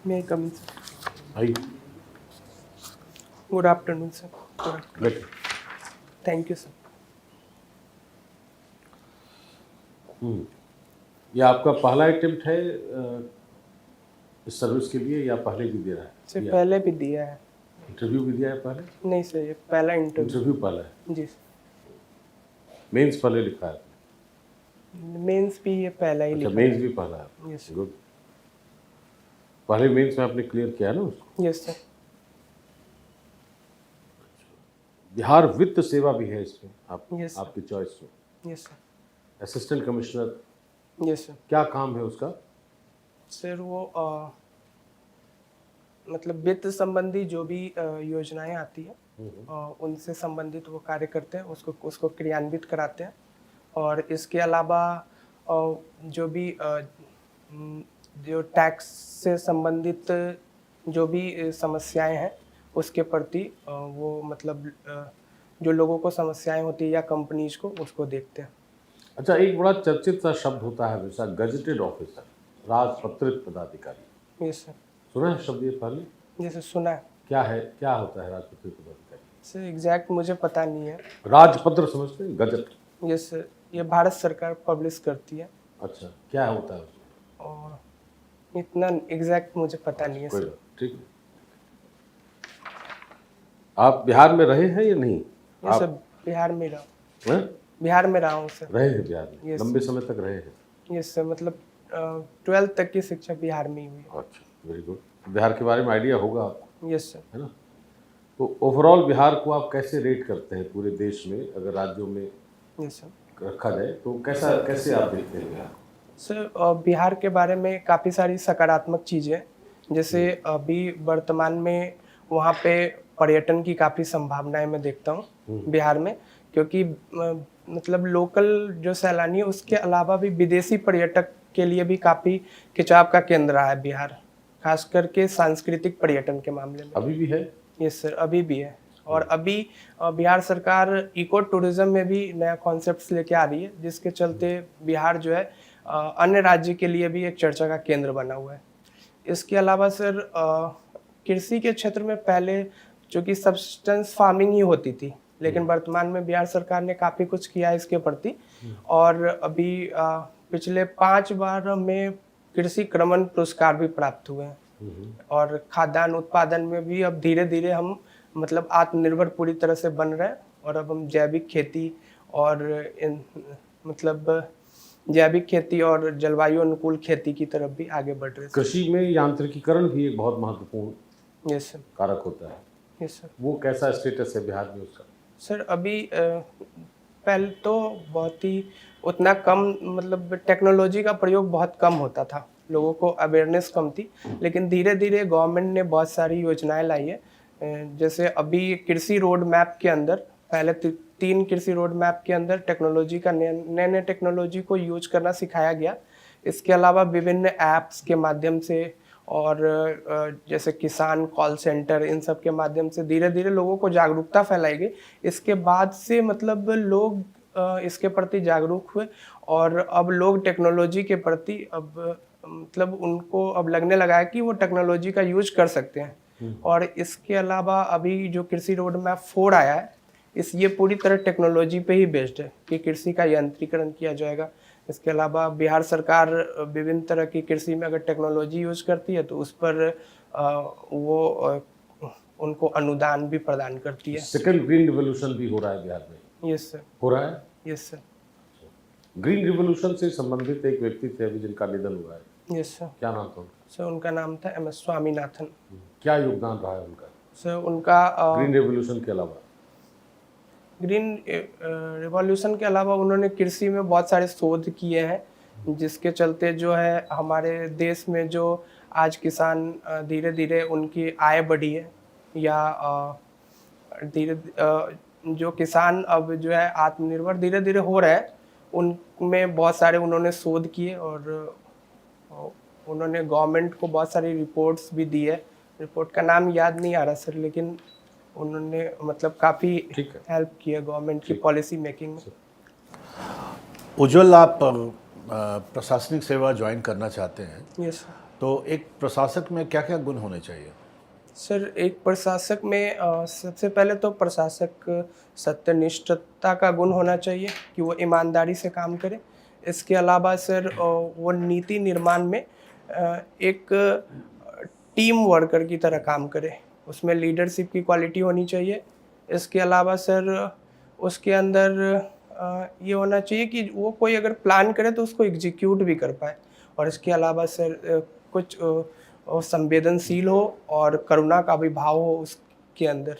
May I come in, sir? भाई Good afternoon, sir. Good afternoon. बैठो। Thank you, sir. ये आपका पहला अटेम्प्ट है इस सर्विस के लिए या पहले भी दे रहा है? सर पहले भी दिया है। इंटरव्यू भी दिया है पहले? नहीं सर, ये पहला इंटरव्यू। इंटरव्यू पहला है, जी सर। मेंस पहले लिखा है? मेंस भी ये पहला ही अच्छा, लिखा मेंस भी पहला है। Yes good. पहले मेंस में आपने क्लियर किया है ना उसको? Yes sir. बिहार वित्त सेवा भी है इसमें Yes, sir. आपकी चॉइस में। Yes sir. Assistant commissioner, yes sir. क्या काम है उसका? सर वो मतलब वित्त संबंधी जो भी योजनाएं आती है उनसे संबंधित वो कार्य करते हैं, उसको क्रियान्वित कराते हैं। और इसके अलावा जो भी जो टैक्स से संबंधित जो भी समस्याएं हैं उसके प्रति वो मतलब जो लोगों को समस्याएं होती है या कंपनीज को उसको देखते हैं। अच्छा, एक बड़ा चर्चित सा शब्द होता है हमेशा, गजेटेड ऑफिसर, राजपत्रित पदाधिकारी। Yes sir. सुना है शब्द ये पहले? जैसे सुना है क्या है, क्या होता है राजपत्रित पदाधिकारी? सर, एग्जैक्ट मुझे पता नहीं है। राजपत्र समझते हैं, गजट? यस सर, ये भारत सरकार पब्लिश करती है। अच्छा, क्या होता है उसमें? और इतना एग्जैक्ट मुझे पता नहीं है कोई सर। बात, ठीक है। आप बिहार में रहे हैं या नहीं? ये सब बिहार में रहा हैं? बिहार में रहा हूँ सर। रहे हैं बिहार में? Yes. लंबे समय तक रहे हैं? यस सर, मतलब 12th तक की शिक्षा बिहार में ही हुई अच्छा, वेरी गुड। बिहार के बारे में आइडिया होगा आपको, है। Yes sir. है ना? तो ओवरऑल बिहार को आप कैसे रेट करते हैं पूरे देश में, अगर राज्यों में यस सर। रखा जाए तो कैसे आप देखते हैं बिहार को? सर बिहार के बारे में काफ़ी सारी सकारात्मक चीज़ें, जैसे अभी वर्तमान में वहाँ पे पर्यटन की काफ़ी संभावनाएं मैं देखता हूँ बिहार में, क्योंकि मतलब लोकल जो सैलानी है उसके अलावा भी विदेशी पर्यटक के लिए भी काफ़ी खिंचाव का केंद्र रहा है बिहार, खास करके सांस्कृतिक पर्यटन के मामले में। अभी भी है? यस सर, अभी भी है। और अभी बिहार सरकार इको टूरिज्म में भी नया कॉन्सेप्ट्स लेके आ रही है, जिसके चलते बिहार जो है अन्य राज्य के लिए भी एक चर्चा का केंद्र बना हुआ है। इसके अलावा सर कृषि के क्षेत्र में पहले जो कि सब्सटेंस फार्मिंग ही होती थी, लेकिन वर्तमान में बिहार सरकार ने काफ़ी कुछ किया है इसके प्रति। और अभी पिछले 5 बार हमें कृषि क्रमण पुरस्कार भी प्राप्त हुए हैं। और खाद्यान्न उत्पादन में भी अब धीरे धीरे हम मतलब आत्मनिर्भर पूरी तरह से बन रहे हैं। और अब हम जैविक खेती और जैविक खेती और जलवायु अनुकूल खेती की तरफ भी आगे बढ़ रहे हैं। कृषि में यांत्रिकीकरण भी एक बहुत महत्वपूर्ण यस सर। कारक होता है। Yes sir. वो कैसा स्टेटस है बिहार में उसका? सर अभी पहले तो बहुत ही उतना कम मतलब टेक्नोलॉजी का प्रयोग बहुत कम होता था, लोगों को अवेयरनेस कम थी, लेकिन धीरे धीरे गवर्नमेंट ने बहुत सारी योजनाएं लाई है। जैसे अभी कृषि रोड मैप के अंदर पहले 3 कृषि रोड मैप के अंदर टेक्नोलॉजी का नए टेक्नोलॉजी को यूज करना सिखाया गया। इसके अलावा विभिन्न ऐप्स के माध्यम से और जैसे किसान कॉल सेंटर, इन सब के माध्यम से धीरे धीरे लोगों को जागरूकता फैलाई गई। इसके बाद से मतलब लोग इसके प्रति जागरूक हुए और अब लोग टेक्नोलॉजी के प्रति अब मतलब उनको अब लगने लगा है कि वो टेक्नोलॉजी का यूज कर सकते हैं। और इसके अलावा अभी जो कृषि रोड मैप 4 आया है, ये पूरी तरह टेक्नोलॉजी पे ही बेस्ड है कि कृषि का यंत्रीकरण किया जाएगा। इसके अलावा बिहार सरकार विभिन्न तरह की कृषि में अगर टेक्नोलॉजी यूज करती है तो उस पर उनको अनुदान भी प्रदान करती है। सेकंड ग्रीन रिवोल्यूशन भी हो रहा है बिहार में? Yes sir. हो रहा है? Yes sir. ग्रीन रिवोल्यूशन से संबंधित एक व्यक्ति थे अभी जिनका निधन हुआ है। Yes sir. क्या नाम था उनका? सर उनका नाम था MS स्वामीनाथन। क्या योगदान रहा है उनका सर उनका ग्रीन रिवोल्यूशन के अलावा? ग्रीन रिवॉल्यूशन के अलावा उन्होंने कृषि में बहुत सारे शोध किए हैं, जिसके चलते जो है हमारे देश में जो आज किसान धीरे धीरे उनकी आय बढ़ी है, या धीरे जो किसान अब जो है आत्मनिर्भर धीरे धीरे हो रहे हैं, उनमें बहुत सारे उन्होंने शोध किए। और उन्होंने गवर्नमेंट को बहुत सारी रिपोर्ट्स भी दी है। रिपोर्ट का नाम याद नहीं आ रहा सर, लेकिन उन्होंने मतलब काफ़ी हेल्प किया गवर्नमेंट की पॉलिसी मेकिंग में। उज्ज्वल, आप प्रशासनिक सेवा ज्वाइन करना चाहते हैं। Yes sir. तो एक प्रशासक में क्या क्या गुण होने चाहिए? सर एक प्रशासक में सबसे पहले तो प्रशासक सत्यनिष्ठता का गुण होना चाहिए कि वो ईमानदारी से काम करे। इसके अलावा सर वो नीति निर्माण में एक टीम वर्कर की तरह काम करे, उसमें लीडरशिप की क्वालिटी होनी चाहिए। इसके अलावा सर उसके अंदर ये होना चाहिए कि वो कोई अगर प्लान करे तो उसको एग्जीक्यूट भी कर पाए। और इसके अलावा सर कुछ संवेदनशील हो और करुणा का भी भाव हो उसके अंदर।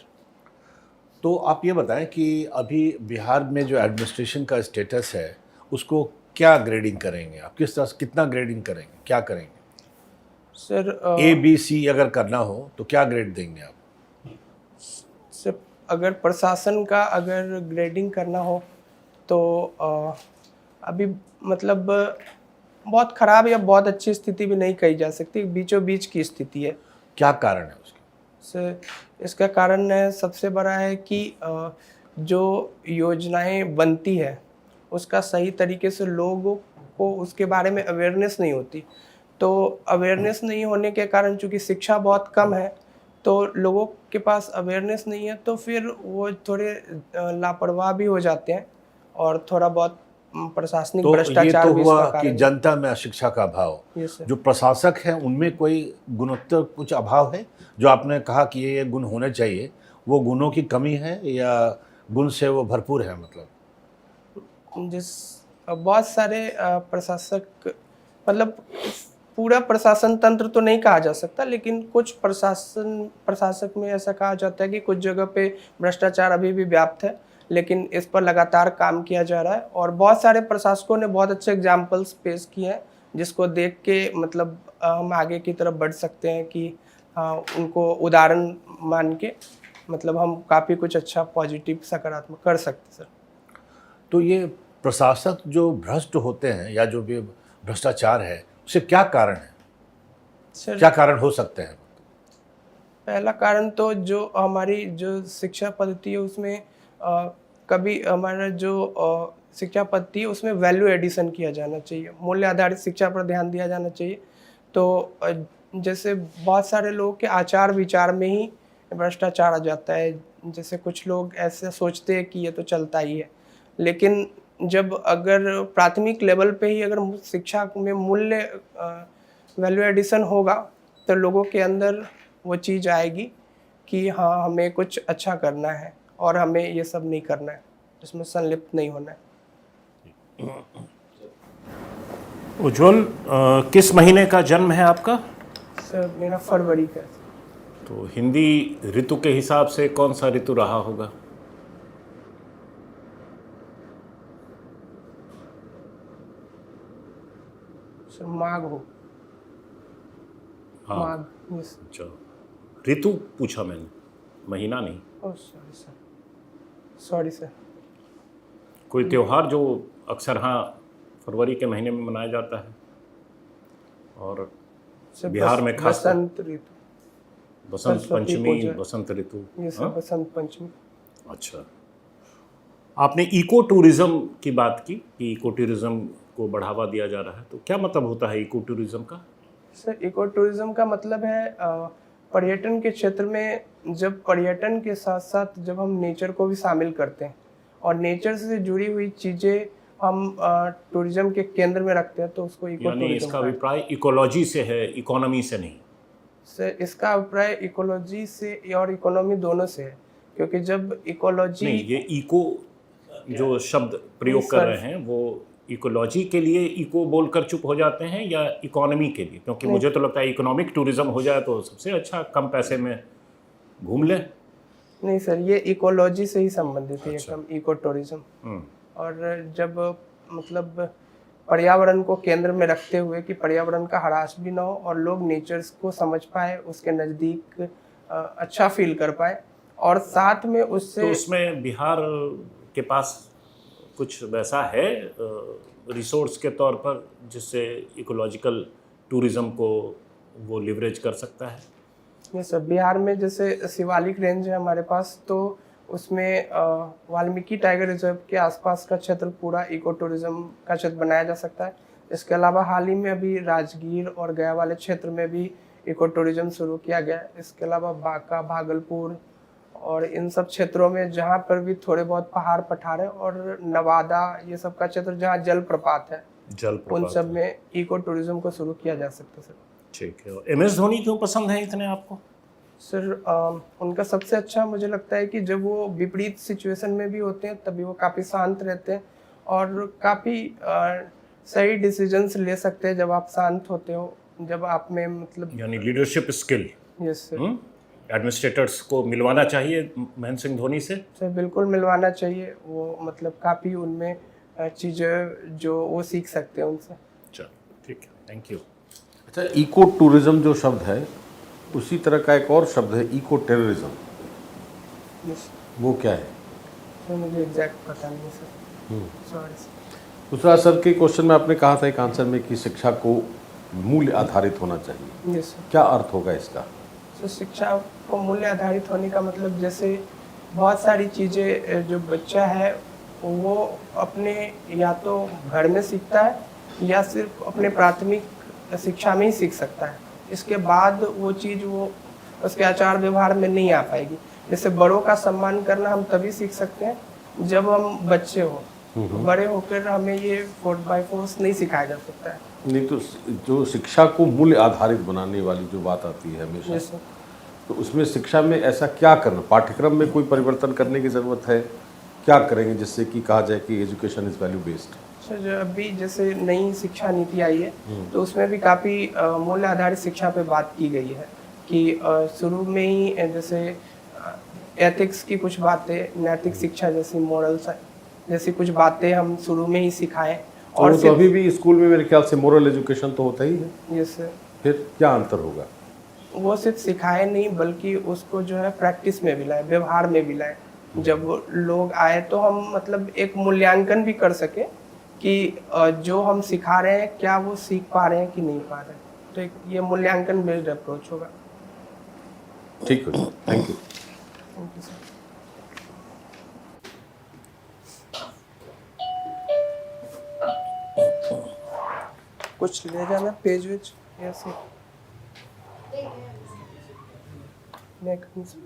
तो आप ये बताएं कि अभी बिहार में जो एडमिनिस्ट्रेशन का स्टेटस है, उसको क्या ग्रेडिंग करेंगे आप? किस तरह से कितना ग्रेडिंग करेंगे, क्या करेंगे? सर ABC अगर करना हो तो क्या ग्रेड देंगे आप? सर अगर प्रशासन का अगर ग्रेडिंग करना हो तो अभी मतलब बहुत ख़राब या बहुत अच्छी स्थिति भी नहीं कही जा सकती, बीचों बीच की स्थिति है। क्या कारण है उसका? सर इसका कारण है, सबसे बड़ा है कि जो योजनाएं बनती है उसका सही तरीके से लोगों को उसके बारे में अवेयरनेस नहीं होती। तो अवेयरनेस नहीं होने के कारण, चूँकि शिक्षा बहुत कम है, तो लोगों के पास अवेयरनेस नहीं है, तो फिर वो थोड़े लापरवाह भी हो जाते हैं और थोड़ा बहुत प्रशासनिक तो ये भ्रष्टाचार तो भी हुआ इसका कि कारण है। जनता में अशिक्षा का अभाव। ये सर जो प्रशासक हैं उनमें कोई गुणोत्तर कुछ अभाव है? जो आपने कहा कि ये गुण होने चाहिए, वो गुणों की कमी है या गुण से वो भरपूर है? मतलब जिस बहुत सारे प्रशासक, मतलब पूरा प्रशासन तंत्र तो नहीं कहा जा सकता, लेकिन कुछ प्रशासक में ऐसा कहा जाता है कि कुछ जगह पे भ्रष्टाचार अभी भी व्याप्त है, लेकिन इस पर लगातार काम किया जा रहा है। और बहुत सारे प्रशासकों ने बहुत अच्छे एग्जाम्पल्स पेश किए हैं, जिसको देख के मतलब हम आगे की तरफ बढ़ सकते हैं कि हाँ, उनको उदाहरण मान के मतलब हम काफ़ी कुछ अच्छा पॉजिटिव सकारात्मक कर सकते सर। तो ये प्रशासक जो भ्रष्ट होते हैं या जो भी भ्रष्टाचार है, उसे क्या कारण है? सर क्या कारण हो सकते हैं? पहला कारण तो जो हमारी जो शिक्षा पद्धति है उसमें कभी हमारा जो शिक्षा पद्धति है उसमें वैल्यू एडिशन किया जाना चाहिए, मूल्य आधारित शिक्षा पर ध्यान दिया जाना चाहिए। तो जैसे बहुत सारे लोगों के आचार विचार में ही भ्रष्टाचार आ जाता है। जैसे कुछ लोग ऐसे सोचते हैं कि ये तो चलता ही है, लेकिन जब अगर प्राथमिक लेवल पे ही अगर शिक्षा में मूल्य वैल्यू एडिशन होगा तो लोगों के अंदर वो चीज़ आएगी कि हाँ, हमें कुछ अच्छा करना है और हमें ये सब नहीं करना है, इसमें संलिप्त नहीं होना है। उज्ज्वल, किस महीने का जन्म है आपका? सर मेरा फरवरी का है। तो हिंदी ऋतु के हिसाब से कौन सा ऋतु रहा होगा? सर माघ हो। हाँ। माघ। यस। अच्छा, ऋतु पूछा मैंने, महीना नहीं। Oh sorry sir, sorry sir. कोई त्योहार जो अक्सर हाँ फरवरी के महीने में मनाया जाता है और सर बिहार में खास बसंत ऋतु। बसंत सरस्वती पंचमी, पूजा। बसंत ऋतु। ये सर हाँ? बसंत पंचमी। अच्छा, आपने इको टूरिज्म की बात की कि इको टूरिज्म को बढ़ावा दिया जा रहा है, तो क्या मतलब होता है इको टूरिज्म का? सर इको टूरिज्म का मतलब है पर्यटन के क्षेत्र में, जब पर्यटन के साथ साथ जब हम नेचर को भी शामिल करते हैं और नेचर से जुड़ी हुई चीज़ें हम टूरिज्म के केंद्र में रखते हैं, तो उसको इको यानी टूरिज्म इसका कहते हैं। अभिप्राय इकोलॉजी से है, इकोनॉमी से नहीं? सर इसका अभिप्राय इकोलॉजी से और इकोनॉमी दोनों से है, क्योंकि जब इकोलॉजी नहीं, ये इको जो शब्द प्रयोग नहीं, कर सर। रहे हैं वो इकोलॉजी के लिए इको बोलकर चुप हो जाते हैं या इकोनॉमी के लिए? क्योंकि नहीं। मुझे तो लगता है इकोनॉमिक टूरिज्म हो जाए तो सबसे अच्छा, कम पैसे में घूम लें। नहीं सर, ये इकोलॉजी से ही संबंधित है ये अच्छा। Term eco tourism. हम्म, और जब मतलब पर्यावरण को केंद्र में रखते हुए कि पर्यावरण का ह्रास भी ना हो और लोग नेचर को समझ पाए, उसके नज़दीक अच्छा फील कर पाए, और साथ में तो उससे उसमें बिहार के पास कुछ वैसा है रिसोर्स के तौर पर जिससे इकोलॉजिकल टूरिज्म को वो लिवरेज कर सकता है? ये सब बिहार में जैसे शिवालिक रेंज है हमारे पास, तो उसमें वाल्मीकि टाइगर रिजर्व के आसपास का क्षेत्र पूरा इको टूरिज्म का क्षेत्र बनाया जा सकता है, इसके अलावा हाल ही में अभी राजगीर और गया वाले क्षेत्र में भी इको टूरिज्म शुरू किया गया है। इसके अलावा बांका, भागलपुर और इन सब क्षेत्रों में जहाँ पर भी थोड़े बहुत पहाड़ पठार है, और नवादा ये सब का क्षेत्र जहाँ जलप्रपात है, उन सब में इको टूरिज्म को शुरू किया जा सकता है सर। ठीक है। और MS धोनी क्यों पसंद है इतने आपको? सर उनका सबसे अच्छा मुझे लगता है कि जब वो विपरीत सिचुएशन में भी होते हैं तभी वो काफ़ी शांत रहते हैं और काफ़ी सही डिसीजंस ले सकते हैं जब आप शांत होते हो, जब आप में मतलब यानी leadership skill. Yes sir. Administrators को मिलवाना चाहिए महेंद्र सिंह धोनी से। सर बिल्कुल मिलवाना चाहिए, वो मतलब काफ़ी उनमें चीज़ें जो वो सीख सकते हैं उनसे। चलो ठीक है, थैंक यू। अच्छा, इको टूरिज्म जो शब्द है उसी तरह का एक और शब्द है इको टेररिज्म, यस वो क्या है? सर मुझे एग्जैक्ट पता नहीं सर, सॉरी सर। दूसरा सर के क्वेश्चन में आपने कहा था एक आंसर में कि शिक्षा को मूल्य आधारित होना चाहिए, यस सर। क्या अर्थ होगा इसका? तो शिक्षा को मूल्य आधारित होने का मतलब जैसे बहुत सारी चीज़ें जो बच्चा है वो अपने या तो घर में सीखता है या सिर्फ अपने प्राथमिक शिक्षा में ही सीख सकता है, इसके बाद वो चीज़ वो उसके आचार व्यवहार में नहीं आ पाएगी। जैसे बड़ों का सम्मान करना हम तभी सीख सकते हैं जब हम बच्चे हो, बड़े होकर हमें ये 4x4 नहीं सिखाया जा सकता है। नहीं तो जो शिक्षा को मूल्य आधारित बनाने वाली जो बात आती है हमेशा, जैसे तो उसमें शिक्षा में ऐसा क्या करना, पाठ्यक्रम में कोई परिवर्तन करने की ज़रूरत है? क्या करेंगे जिससे कि कहा जाए कि education is value based? Sir जो अभी जैसे नई शिक्षा नीति आई है तो उसमें भी काफ़ी मूल्य आधारित शिक्षा पे बात की गई है कि शुरू में ही जैसे एथिक्स की कुछ बातें, नैतिक शिक्षा जैसी मोरल्स जैसी कुछ बातें हम शुरू में ही सिखाएं। और तो अभी भी स्कूल में मेरे ख्याल से मोरल एजुकेशन तो होता ही है, यस सर। फिर क्या अंतर होगा? वो सिर्फ सिखाए नहीं बल्कि उसको जो है प्रैक्टिस में भी लाए, व्यवहार में भी लाए। जब लोग आए तो हम मतलब एक मूल्यांकन भी कर सके कि जो हम सिखा रहे हैं क्या वो सीख पा रहे हैं कि नहीं पा रहे हैं, तो एक ये मूल्यांकन बेस्ड अप्रोच होगा। ठीक है, thank you. Thank you sir. कुछ ले जाना पेज वेज ऐसे मैं कहीं से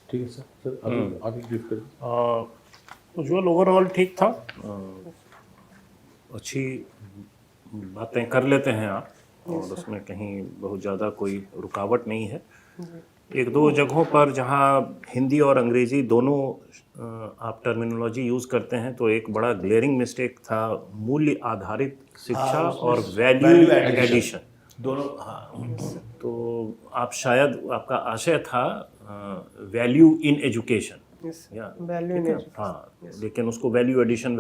ठीक है सर आगे ब्रीफ करें। उज्ज्वल ओवरऑल ठीक था, अच्छी बातें कर लेते हैं आप और उसमें कहीं बहुत ज़्यादा कोई रुकावट नहीं है। एक दो जगहों पर जहाँ हिंदी और अंग्रेज़ी दोनों आप टर्मिनोलॉजी यूज़ करते हैं तो एक बड़ा ग्लेयरिंग मिस्टेक था मूल्य आधारित शिक्षा और वैल्यू एडिशन दोनों। हाँ, तो आप शायद आपका आशय था वैल्यू इन एजुकेशन या वैल्यू ठीक है? हाँ, लेकिन उसको वैल्यू एडिशन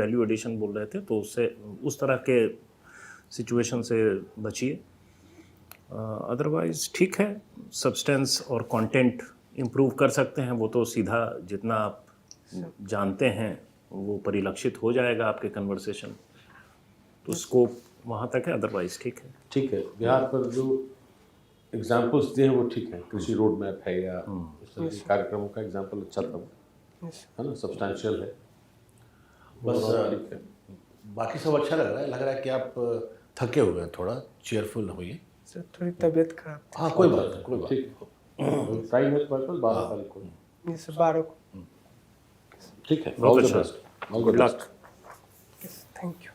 बोल रहे थे, तो उससे उस तरह के सिचुएशन से बचिए। अदरवाइज ठीक है, सब्सटेंस और कंटेंट इम्प्रूव कर सकते हैं, वो तो सीधा जितना आप जानते हैं वो परिलक्षित हो जाएगा आपके कन्वर्सेशन, तो स्कोप वहाँ तक है, अदरवाइज ठीक है। ठीक है, बिहार पर जो एग्जाम्पल्स दिए हैं वो ठीक है, कृषि रोड मैप है या इस तरह के कार्यक्रमों का एग्जाम्पल अच्छा था वो, है ना, सब्सटैंशियल है बस ठीक है। बाकी सब अच्छा लग रहा है कि आप थके हुए हैं, थोड़ा चेयरफुल होइए। सर थोड़ी तबीयत खराब हाँ कोई बात नहीं, कोई बात नहीं। ठीक, टाइम है तुम्हारे पास 12 तारीख को? थी इस 12 को। ठीक है, बहुत ऑल द अच्छा, best, good luck. Thank you.